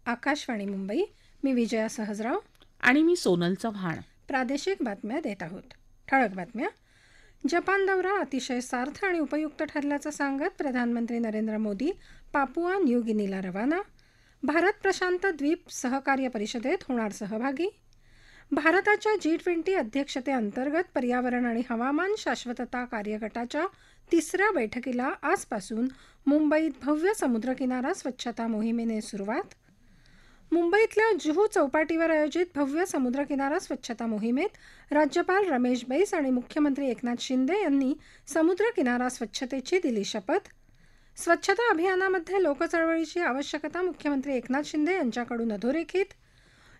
आकाशवाणी मुंबई. मी विजया सहजराव. आणि मी सोनल चव्हाण. प्रादेशिक बातम्या देत आहोत. ठळक बातम्या. जपान दौरा अतिशय सार्थ आणि उपयुक्त ठरल्याचं सांगत प्रधानमंत्री नरेंद्र मोदी पापुआ न्यू गिनीला रवाना. भारत प्रशांत द्वीप सहकार्य परिषदेत होणार सहभागी. भारताच्या G20 अध्यक्षतेअंतर्गत पर्यावरण आणि हवामान शाश्वतता कार्यगटाच्या 3ऱ्या बैठकीला आजपासून मुंबईत भव्य समुद्रकिनारा स्वच्छता मोहिमेने सुरुवात. मुंबईतल्या जुहू चौपाटीवर आयोजित भव्य समुद्रकिनारा स्वच्छता मोहिमेत राज्यपाल रमेश बैस आणि मुख्यमंत्री एकनाथ शिंदे यांनी समुद्रकिनारा स्वच्छतेची दिली शपथ. स्वच्छता अभियानामध्ये लोकचळवळीची आवश्यकता मुख्यमंत्री एकनाथ शिंदे यांच्याकडून अधोरेखित.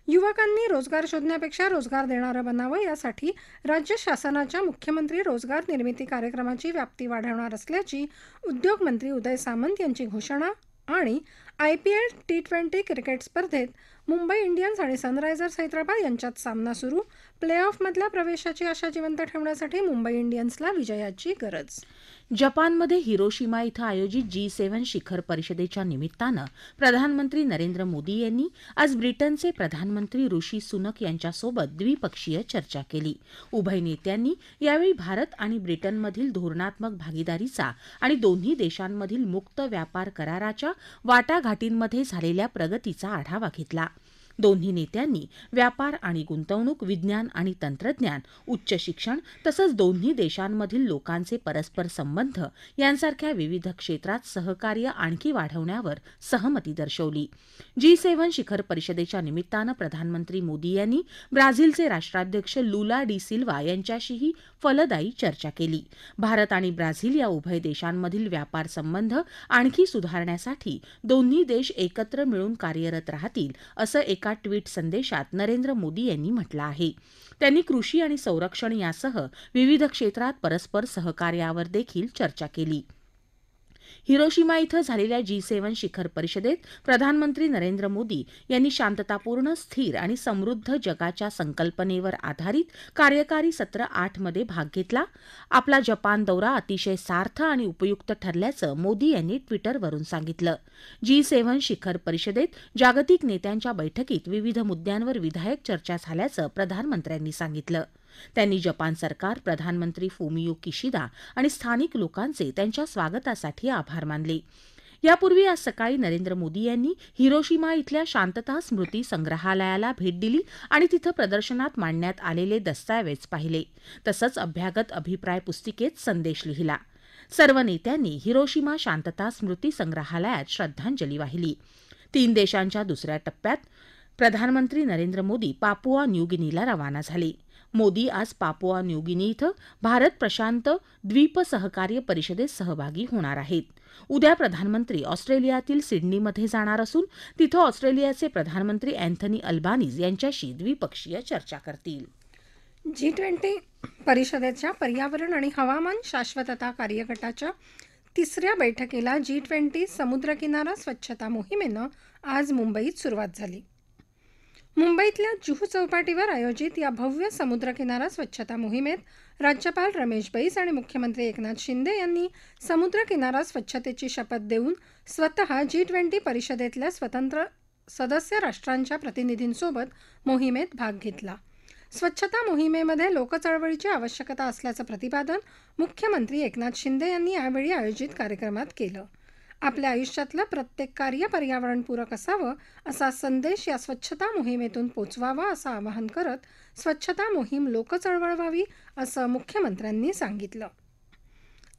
युवकांनी रोजगार शोधण्यापेक्षा रोजगार देणारं बनावं यासाठी राज्य शासनाच्या मुख्यमंत्री रोजगार निर्मिती कार्यक्रमाची व्याप्ती वाढवणार असल्याची उद्योगमंत्री उदय सामंत यांची घोषणा. आणि IPL T20 क्रिकेट स्पर्धेत मुंबई इंडियन्स आणि सनरायझर्स हैदराबाद यांच्यात सामना सुरू. प्लेऑफमधल्या प्रवेशाची आशा जिवंत ठेवण्यासाठी मुंबई इंडियन्सला विजयाची गरज. जपानमध्ये हिरोशिमा इथं आयोजित G7 शिखर परिषदेच्या निमित्तानं प्रधानमंत्री नरेंद्र मोदी यांनी आज ब्रिटनचे प्रधानमंत्री ऋषी सुनक यांच्यासोबत द्विपक्षीय चर्चा केली. उभय नेत्यांनी यावेळी भारत आणि ब्रिटनमधील धोरणात्मक भागीदारीचा आणि दोन्ही देशांमधील मुक्त व्यापार कराराच्या वाटाघाटींमध्ये झालेल्या प्रगतीचा आढावा घेतला. दोन्ही नेत्यांनी व्यापार आणि गुंतवणूक, विज्ञान आणि तंत्रज्ञान, उच्च शिक्षण तसंच दोन्ही देशांमधील लोकांचे परस्पर संबंध यांसारख्या विविध क्षेत्रात सहकार्य आणखी वाढवण्यावर सहमती दर्शवली. G7 शिखर परिषदेच्या निमित्तानं प्रधानमंत्री मोदी यांनी ब्राझीलचे राष्ट्राध्यक्ष लुला डी सिल्वा यांच्याशीही फलदायी चर्चा केली. भारत आणि ब्राझील या उभय देशांमधील व्यापार संबंध आणखी सुधारण्यासाठी दोन्ही देश एकत्र मिळून कार्यरत राहतील असं एका ट्विट संदेशात नरेंद्र मोदी यांनी म्हटलं आहे. त्यांनी कृषी आणि संरक्षण यासह विविध क्षेत्रात परस्पर सहकार्यावर देखील चर्चा केली. हिरोशिमा इथं झालेल्या G7 शिखर परिषदेत प्रधानमंत्री नरेंद्र मोदी यांनी शांततापूर्ण, स्थिर आणि समृद्ध जगाच्या संकल्पनेवर आधारित कार्यकारी सत्र 8 मध्ये भाग घेतला. आपला जपान दौरा अतिशय सार्थ आणि उपयुक्त ठरल्याचं मोदी यांनी ट्विटरवरून सांगितलं. G7 शिखर परिषदेत जागतिक नेत्यांच्या बैठकीत विविध मुद्द्यांवर विधायक चर्चा झाल्याचं प्रधानमंत्र्यांनी सांगितलं. त्यांनी जपान सरकार, प्रधानमंत्री फुमियो किशिदा आणि स्थानिक लोकांचे त्यांच्या स्वागतासाठी आभार मानले. यापूर्वी आज सकाळी नरेंद्र मोदी यांनी हिरोशिमा इथल्या शांतता स्मृती संग्रहालयाला भेट दिली आणि तिथं प्रदर्शनात मांडण्यात आलेले दस्तावेज पाहिले. तसंच अभ्यागत अभिप्राय पुस्तिकेत संदेश लिहिला. सर्व नेत्यांनी हिरोशिमा शांतता स्मृती संग्रहालयात श्रद्धांजली वाहिली. 3 देशांच्या दुसऱ्या टप्प्यात प्रधानमंत्री नरेंद्र मोदी पापुआ न्यू गिनीला रवाना झाले. मोदी आज पापुआ न्यू गिनी इथं भारत प्रशांत द्वीप सहकार्य परिषदेत सहभागी होणार आहेत. उद्या प्रधानमंत्री ऑस्ट्रेलियातील सिडनीमध्ये जाणार असून तिथं ऑस्ट्रेलियाचे प्रधानमंत्री अँथनी अल्बानीज यांच्याशी द्विपक्षीय चर्चा करतील. G20 परिषदेच्या पर्यावरण आणि हवामान शाश्वतता कार्यगटाच्या 3ऱ्या बैठकीला G20 समुद्रकिनारा स्वच्छता मोहिमेनं आज मुंबईत सुरुवात झाली. मुंबईतल्या जुहू चौपाटीवर आयोजित या भव्य समुद्रकिनारा स्वच्छता मोहिमेत राज्यपाल रमेश बैस आणि मुख्यमंत्री एकनाथ शिंदे यांनी समुद्रकिनारा स्वच्छतेची शपथ देऊन स्वतः G20 परिषदेतल्या स्वतंत्र सदस्य राष्ट्रांच्या प्रतिनिधींसोबत मोहिमेत भाग घेतला. स्वच्छता मोहिमेमध्ये लोकचळवळीची आवश्यकता असल्याचं प्रतिपादन मुख्यमंत्री एकनाथ शिंदे यांनी यावेळी आयोजित कार्यक्रमात केलं. आपल्या आयुष्यातलं प्रत्येक कार्य पर्यावरणपूरक असावं असा संदेश या स्वच्छता मोहिमेतून पोचवावा असं आवाहन करत स्वच्छता मोहीम लोकचळवळ व्हावी असं मुख्यमंत्र्यांनी सांगितलं.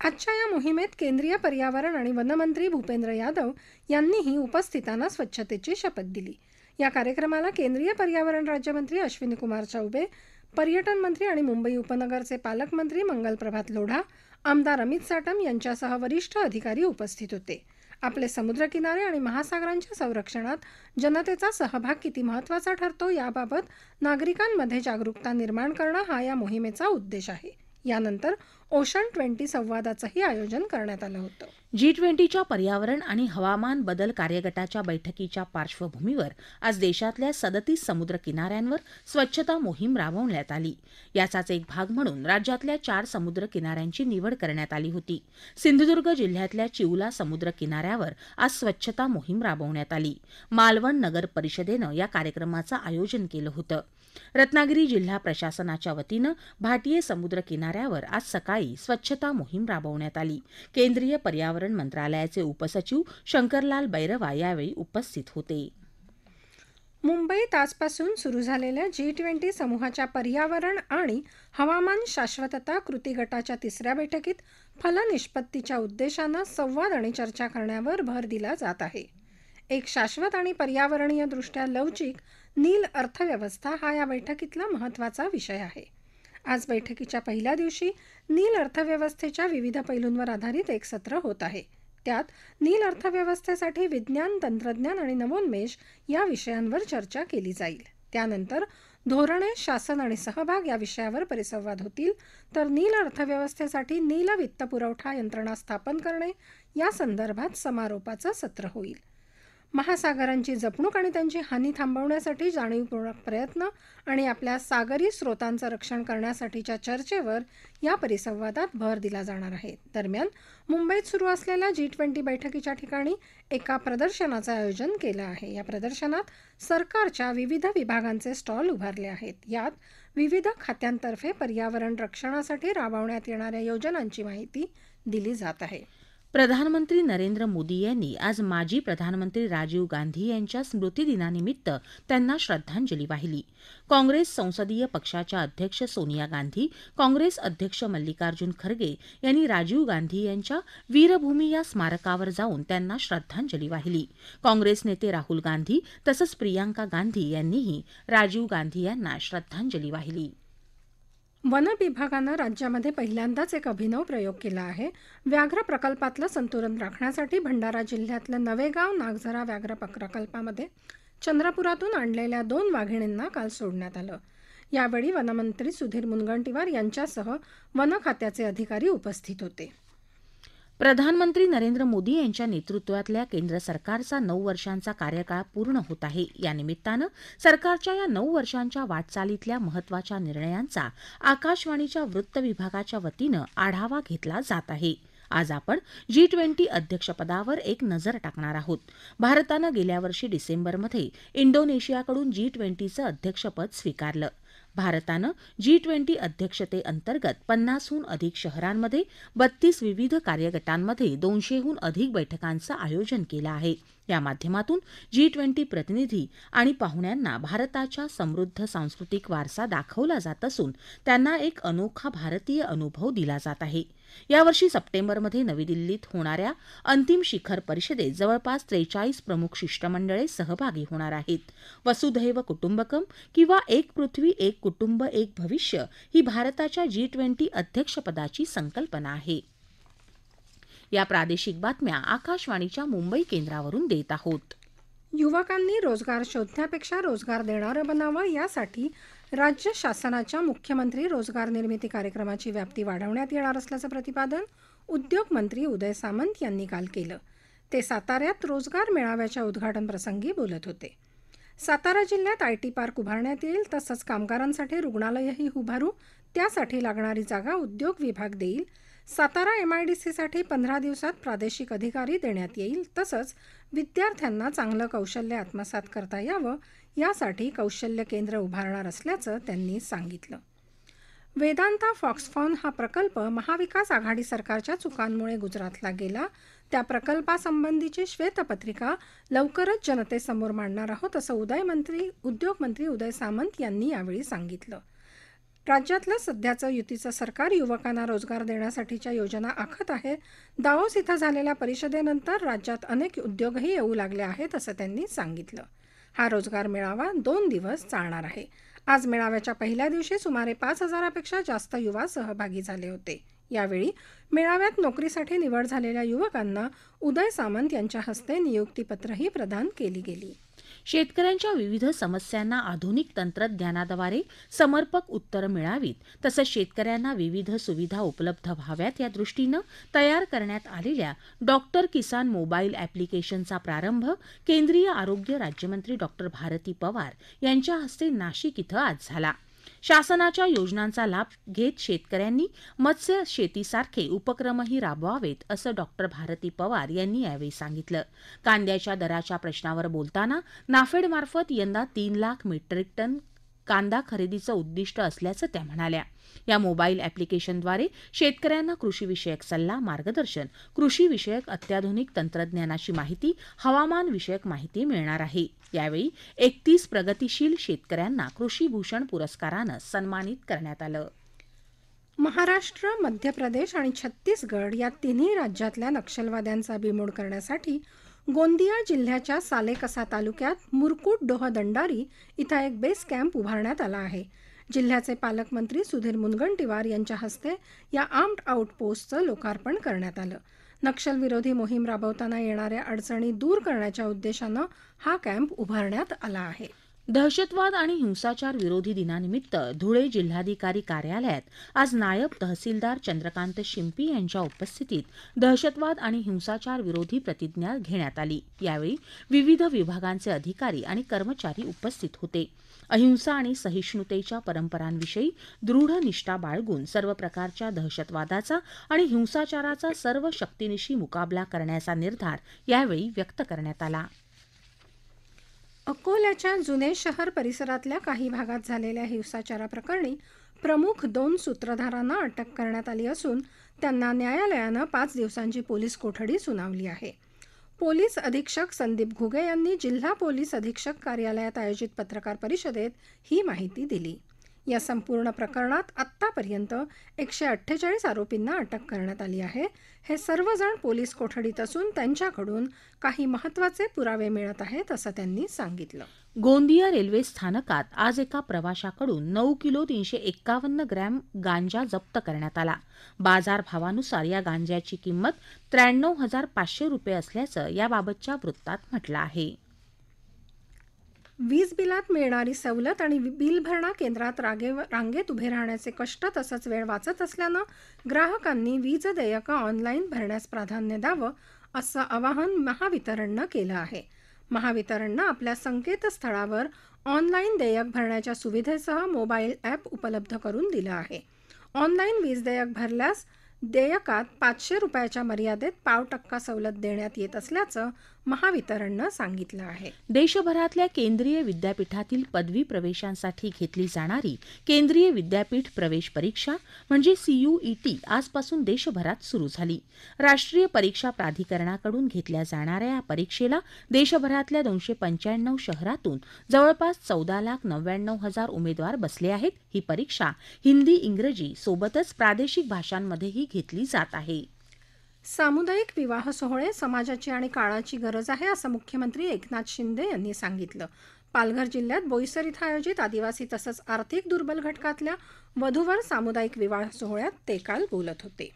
आजच्या या मोहिमेत केंद्रीय पर्यावरण आणि वनमंत्री भूपेंद्र यादव यांनीही उपस्थितांना स्वच्छतेची शपथ दिली. या कार्यक्रमाला केंद्रीय पर्यावरण राज्यमंत्री अश्विनीकुमार चौबे, पर्यटन मंत्री आणि मुंबई उपनगरचे पालकमंत्री मंगल प्रभात लोढा, आमदार अमित साटम यांच्यासह वरिष्ठ अधिकारी उपस्थित होते. आपले समुद्रकिनारे आणि महासागरांच्या संरक्षणात जनतेचा सहभाग किती महत्त्वाचा ठरतो याबाबत नागरिकांमध्ये जागरूकता निर्माण करणं हा या मोहिमेचा उद्देश आहे. यानंतर ओशन-20 संवादाचंही आयोजन करण्यात आलं होतं. G20च्या पर्यावरण आणि हवामान बदल कार्यगटाच्या बैठकीच्या पार्श्वभूमीवर आज देशातल्या 37 समुद्र किनाऱ्यांवर स्वच्छता मोहीम राबवण्यात आली. याचाच एक भाग म्हणून राज्यातल्या 4 समुद्र किनाऱ्यांची निवड करण्यात आली होती. सिंधुदुर्ग जिल्ह्यातल्या चिवला समुद्र किनाऱ्यावर आज स्वच्छता मोहीम राबवण्यात आली. मालवण नगर परिषदेनं या कार्यक्रमाचं आयोजन केलं होतं. रत्नागिरी जिल्हा प्रशासनाच्या वतीनं भाटिये समुद्र किनाऱ्यावर आज सकाळी स्वच्छता मोहीम राबवण्यात आली. केंद्रीय पर्यावरण मंत्रालयाचे उपसचिव शंकरलाल बैरवा यावेळी उपस्थित होते. मुंबईत आजपासून सुरू झालेल्या G20 समूहाच्या पर्यावरण आणि हवामान शाश्वतता कृती गटाच्या 3ऱ्या बैठकीत फलनिष्पत्तीच्या उद्देशानं संवाद आणि चर्चा करण्यावर भर दिला जात आहे. एक शाश्वत आणि पर्यावरणीय दृष्ट्या लवचिक नील अर्थव्यवस्था हा या बैठकीतला महत्त्वाचा विषय आहे. आज बैठकीच्या पहिल्या दिवशी नील अर्थव्यवस्थेच्या विविध पैलूंवर आधारित एक सत्र होत आहे. त्यात नील अर्थव्यवस्थेसाठी विज्ञान, तंत्रज्ञान आणि नवोन्मेष या विषयांवर चर्चा केली जाईल. त्यानंतर धोरणे, शासन आणि सहभाग या विषयावर परिसंवाद होतील, तर नील अर्थव्यवस्थेसाठी नील वित्तपुरवठा यंत्रणा स्थापन करणे या संदर्भात समारोपाचं सत्र होईल. महासागरांची जपणूक आणि त्यांची हानी थांबवण्यासाठी जाणीवपूर्वक प्रयत्न आणि आपल्या सागरी स्रोतांचं रक्षण करण्यासाठीच्या चर्चेवर या परिसंवादात भर दिला जाणार आहे. दरम्यान मुंबईत सुरू असलेल्या G20 बैठकीच्या ठिकाणी एका प्रदर्शनाचं आयोजन केलं आहे. या प्रदर्शनात सरकारच्या विविध विभागांचे स्टॉल उभारले आहेत. यात विविध खात्यांतर्फे पर्यावरण रक्षणासाठी राबवण्यात येणाऱ्या योजनांची माहिती दिली जात आहे. प्रधानमंत्री नरेंद्र मोदी यांनी आज माजी प्रधानमंत्री राजीव गांधी यांच्या स्मृतिदिनानिमित्त त्यांना श्रद्धांजली वाहिली. काँग्रेस संसदीय पक्षाच्या अध्यक्ष सोनिया गांधी, काँग्रेस अध्यक्ष मल्लिकार्जुन खरगे यांनी राजीव गांधी यांच्या वीरभूमी या स्मारकावर जाऊन त्यांना श्रद्धांजली वाहिली. काँग्रेस नेते राहुल गांधी तसंच प्रियांका गांधी यांनीही राजीव गांधी यांना श्रद्धांजली वाहिली. वन विभागानं राज्यामध्ये पहिल्यांदाच एक अभिनव प्रयोग केला आहे. व्याघ्र प्रकल्पातलं संतुलन राखण्यासाठी भंडारा जिल्ह्यातल्या नवेगाव नागझरा व्याघ्र प्रकल्पामध्ये चंद्रपुरातून आणलेल्या 2 वाघिणींना काल सोडण्यात आलं. यावेळी वनमंत्री सुधीर मुनगंटीवार यांच्यासह वन खात्याचे अधिकारी उपस्थित होते. प्रधानमंत्री नरेंद्र मोदी यांच्या नेतृत्वातल्या केंद्र सरकारचा 9 वर्षांचा कार्यकाळ पूर्ण होत आहे. या निमित्तानं सरकारच्या या 9 वर्षांच्या वाटचालीतल्या महत्त्वाच्या निर्णयांचा आकाशवाणीच्या वृत्त विभागाच्या वतीनं आढावा घेतला जात आहे. आज आपण G20 अध्यक्षपदावर एक नजर टाकणार आहोत. भारतानं गेल्या वर्षी डिसेंबरमध्ये इंडोनेशियाकडून G20चं अध्यक्षपद स्वीकारलं. भारतानं G20 अध्यक्षतेअंतर्गत 50हून अधिक शहरांमध्ये 32 विविध कार्यगटांमध्ये 200हून अधिक बैठकांचं आयोजन केलं आहे. या माध्यमातून G20 प्रतिनिधी आणि पाहुण्यांना भारताच्या समृद्ध सांस्कृतिक वारसा दाखवला जात असून त्यांना एक अनोखा भारतीय अनुभव दिला जात आहे. यावर्षी सप्टेंबरमध्ये नवी दिल्लीत होणाऱ्या अंतिम शिखर परिषदेत जवळपास 43 प्रमुख शिष्टमंडळे सहभागी होणार आहेत. वसुधैव कुटुंबकम किंवा एक पृथ्वी एक कुटुंब एक भविष्य ही भारताच्या G20 अध्यक्षपदाची संकल्पना आहे. या प्रादेशिक बातम्या आकाशवाणीच्या मुंबई केंद्रावरून देत आहोत. युवकांनी रोजगार शोधण्यापेक्षा रोजगार देणारं बनावं यासाठी राज्य शासनाच्या मुख्यमंत्री रोजगार निर्मिती कार्यक्रमाची व्याप्ती वाढवण्यात येणार असल्याचं प्रतिपादन उद्योग मंत्री उदय सामंत यांनी काल केलं. ते साताऱ्यात रोजगार मेळाव्याच्या उद्घाटन प्रसंगी बोलत होते. सातारा जिल्ह्यात IT पार्क उभारण्यात येईल, तसंच कामगारांसाठी रुग्णालयही उभारू, त्यासाठी लागणारी जागा उद्योग विभाग देईल. सातारा MIDCसाठी 15 दिवसात प्रादेशिक अधिकारी देण्यात येईल. तसंच विद्यार्थ्यांना चांगलं कौशल्य आत्मसात करता यावं यासाठी कौशल्य केंद्र उभारणार असल्याचं त्यांनी सांगितलं. वेदांता फॉक्सफॉन हा प्रकल्प महाविकास आघाडी सरकारच्या चुकांमुळे गुजरातला गेला. त्या प्रकल्पासंबंधीची श्वेतपत्रिका लवकरच जनतेसमोर मांडणार आहोत, असं उद्योगमंत्री उदय सामंत यांनी यावेळी सांगितलं. राज्यातलं सध्याचं युतीचं सरकार युवकांना रोजगार देण्यासाठीच्या योजना आखत आहे. दावोस इथं झालेल्या परिषदेनंतर राज्यात अनेक उद्योगही येऊ लागले आहेत, असं त्यांनी सांगितलं. हा रोजगार मेळावा 2 दिवस चालणार आहे. आज मेळाव्याच्या पहिल्या दिवशी सुमारे 5,000पेक्षा जास्त युवा सहभागी झाले होते. यावेळी मेळाव्यात नोकरीसाठी निवड झालेल्या युवकांना उदय सामंत यांच्या हस्ते नियुक्तीपत्रही प्रदान केली गेली. शेतकऱ्यांच्या विविध समस्यांना आधुनिक तंत्रज्ञानाद्वारे समर्पक उत्तरं मिळावीत तसंच शेतकऱ्यांना विविध सुविधा उपलब्ध व्हाव्यात या दृष्टीनं तयार करण्यात आलेल्या डॉक्टर किसान मोबाईल अॅप्लिकेशनचा प्रारंभ केंद्रीय आरोग्य राज्यमंत्री डॉक्टर भारती पवार यांच्या हस्ते नाशिक इथं आज झाला. शासनाच्या योजनांचा लाभ घेत शेतकऱ्यांनी मत्स्य शेतीसारखे उपक्रमही राबवावेत असं डॉक्टर भारती पवार यांनी यावेळी सांगितलं. कांद्याच्या दराच्या प्रश्नावर बोलताना नाफेडमार्फत यंदा 3 लाख मेट्रिक टन कांदा खरेदीचं उद्दिष्ट असल्याचं त्या म्हणाल्या. या मोबाईल अॅप्लिकेशनद्वारे शेतकऱ्यांना कृषीविषयक सल्ला, मार्गदर्शन, कृषीविषयक अत्याधुनिक तंत्रज्ञानाची माहिती, हवामानविषयक माहिती मिळणार आहे. यावेळी 31 प्रगतिशील शेतकऱ्यांना कृषीभूषण पुरस्कारानं सन्मानित करण्यात आलं. महाराष्ट्र, मध्य प्रदेश आणि छत्तीसगड या तिन्ही राज्यातल्या नक्षलवाद्यांचा बीमोड करण्यासाठी गोंदिया जिल्ह्याच्या सालेकसा तालुक्यात मुरकुटडोह दंडारी इथं एक बेस कॅम्प उभारण्यात आला आहे. जिल्ह्याचे पालकमंत्री सुधीर मुनगंटीवार यांच्या हस्ते या आर्म्ड आउटपोस्टचं लोकार्पण करण्यात आलं. नक्षलविरोधी मोहीम राबवताना येणाऱ्या अडचणी दूर करण्याच्या उद्देशानं हा कॅम्प उभारण्यात आला आहे. दहशतवाद आणि हिंसाचार विरोधी दिनानिमित्त धुळे जिल्हाधिकारी कार्यालयात आज नायब तहसीलदार चंद्रकांत शिंपी यांच्या उपस्थितीत दहशतवाद आणि हिंसाचार विरोधी प्रतिज्ञा घेण्यात आली. यावेळी विविध विभागांचे अधिकारी आणि कर्मचारी उपस्थित होते. अहिंसा आणि सहिष्णुतेच्या परंपरांविषयी दृढ निष्ठा बाळगून सर्व प्रकारच्या दहशतवादाचा आणि हिंसाचाराचा सर्व शक्तीनिशी मुकाबला करण्याचा निर्धार यावेळी व्यक्त करण्यात आला. अकोल्याच्या जुने शहर परिसरातल्या काही भागात झालेल्या हिंसाचाराप्रकरणी प्रमुख 2 सूत्रधारांना अटक करण्यात आली असून त्यांना न्यायालयानं 5 दिवसांची पोलीस कोठडी सुनावली आहे. पोलीस अधीक्षक संदीप घुगे यांनी जिल्हा पोलीस अधीक्षक कार्यालयात आयोजित पत्रकार परिषदेत ही माहिती दिली. या संपूर्ण प्रकरणात आत्तापर्यंत 148 आरोपींना अटक करण्यात आली आहे. हे सर्वजण पोलीस कोठडीत असून त्यांच्याकडून काही महत्त्वाचे पुरावे मिळत आहेत असं त्यांनी सांगितलं. गोंदिया रेल्वे स्थानकात आज एका प्रवाशाकडून 9 किलो 351 ग्रॅम गांजा जप्त करण्यात आला. बाजारभावानुसार या गांजाची किंमत 93,500 रुपये असल्याचं याबाबतच्या वृत्तात म्हटलं आहे. वीज बिलात मिळणारी सवलत आणि बिल भरणा केंद्रात रांगेत उभे राहण्याचे कष्ट तसंच वेळ वाचत असल्यानं ग्राहकांनी वीज देयकं ऑनलाईन भरण्यास प्राधान्य द्यावं असं आवाहन महावितरणनं केलं आहे. महावितरणनं आपल्या संकेतस्थळावर ऑनलाईन देयक भरण्याच्या सुविधेसह मोबाईल ॲप उपलब्ध करून दिलं आहे. ऑनलाईन वीज देयक भरल्यास देयकात 500 रुपयाच्या मर्यादेत 0.5% सवलत देण्यात येत असल्याचं महावितरणनं सांगितलं आहे. देशभरातल्या केंद्रीय विद्यापीठातील पदवी प्रवेशांसाठी घेतली जाणारी केंद्रीय विद्यापीठ प्रवेश परीक्षा म्हणजे CUET आजपासून देशभरात सुरू झाली. राष्ट्रीय परीक्षा प्राधिकरणाकडून घेतल्या जाणाऱ्या या परीक्षेला देशभरातल्या 295 शहरातून जवळपास 14,99,000 उमेदवार बसले आहेत. ही परीक्षा हिंदी, इंग्रजी सोबतच प्रादेशिक भाषांमध्येही घेतली जात आहे. सामुदायिक विवाह सोहळे समाजाची आणि काळाची गरज आहे असं मुख्यमंत्री एकनाथ शिंदे यांनी सांगितलं. पालघर जिल्ह्यात बोईसर इथं आयोजित आदिवासी तसंच आर्थिक दुर्बल घटकातल्या वधूवर सामुदायिक विवाह सोहळ्यात ते काल बोलत होते.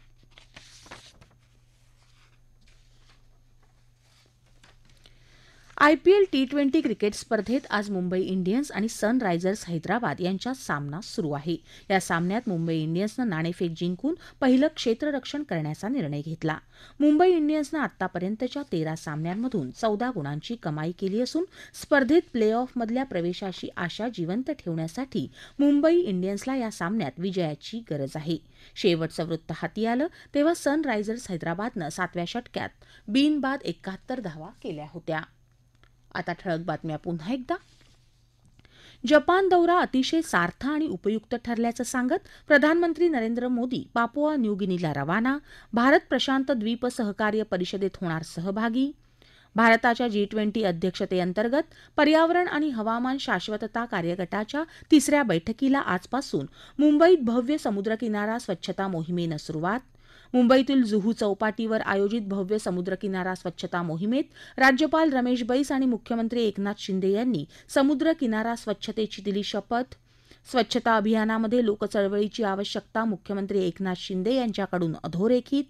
IPL T20 क्रिकेट स्पर्धेत आज मुंबई इंडियन्स आणि सनरायझर्स हैदराबाद यांच्यात सामना सुरू आहे. या सामन्यात मुंबई इंडियन्सनं नाणेफेक जिंकून पहिलं क्षेत्ररक्षण करण्याचा निर्णय घेतला. मुंबई इंडियन्सनं आतापर्यंतच्या 13 सामन्यांमधून 14 गुणांची कमाई केली असून स्पर्धेत प्ले ऑफमधल्या प्रवेशाची आशा जिवंत ठेवण्यासाठी मुंबई इंडियन्सला या सामन्यात विजयाची गरज आहे. शेवटचं वृत्त हाती आलं तेव्हा सनरायझर्स हैदराबादनं 7व्या षटकात बिनबाद 71 धावा केल्या होत्या. आता ठळक बातम्या पुन्हा एकदा. जपान दौरा अतिशय सार्थ आणि उपयुक्त ठरल्याचं सांगत प्रधानमंत्री नरेंद्र मोदी पापुआ न्यू गिनीला रवाना. भारत प्रशांत द्वीप सहकार्य परिषदेत होणार सहभागी. भारताच्या G20 अध्यक्षतेअंतर्गत पर्यावरण आणि हवामान शाश्वतता कार्यगटाच्या 3ऱ्या बैठकीला आजपासून मुंबईत भव्य समुद्रकिनारा स्वच्छता मोहिमेनं सुरुवात. मुंबईतील जुहू चौपाटीवर आयोजित भव्य समुद्रकिनारा स्वच्छता मोहिमेत राज्यपाल रमेश बैस आणि मुख्यमंत्री एकनाथ शिंदे यांनी समुद्रकिनारा स्वच्छतेची दिली शपथ. स्वच्छता अभियानामध्ये लोकचळवळीची आवश्यकता मुख्यमंत्री एकनाथ शिंदे यांच्याकडून अधोरेखित.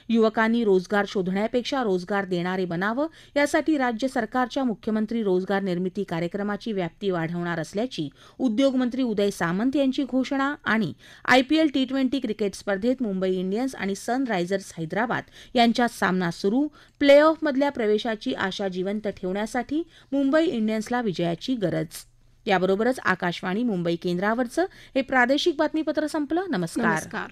युवकांनी रोजगार शोधण्यापेक्षा रोजगार देणारे बनावं यासाठी राज्य सरकारच्या मुख्यमंत्री रोजगार निर्मिती कार्यक्रमाची व्याप्ती वाढवणार असल्याची उद्योगमंत्री उदय सामंत यांची घोषणा. आणि आयपीएल T20 क्रिकेट स्पर्धेत मुंबई इंडियन्स आणि सनरायझर्स हैदराबाद यांच्यात सामना सुरू. प्ले ऑफमधल्या प्रवेशाची आशा जिवंत ठेवण्यासाठी मुंबई इंडियन्सला विजयाची गरज. याबरोबरच आकाशवाणी मुंबई केंद्रावरचं हे प्रादेशिक बातमीपत्र संपलं. नमस्कार.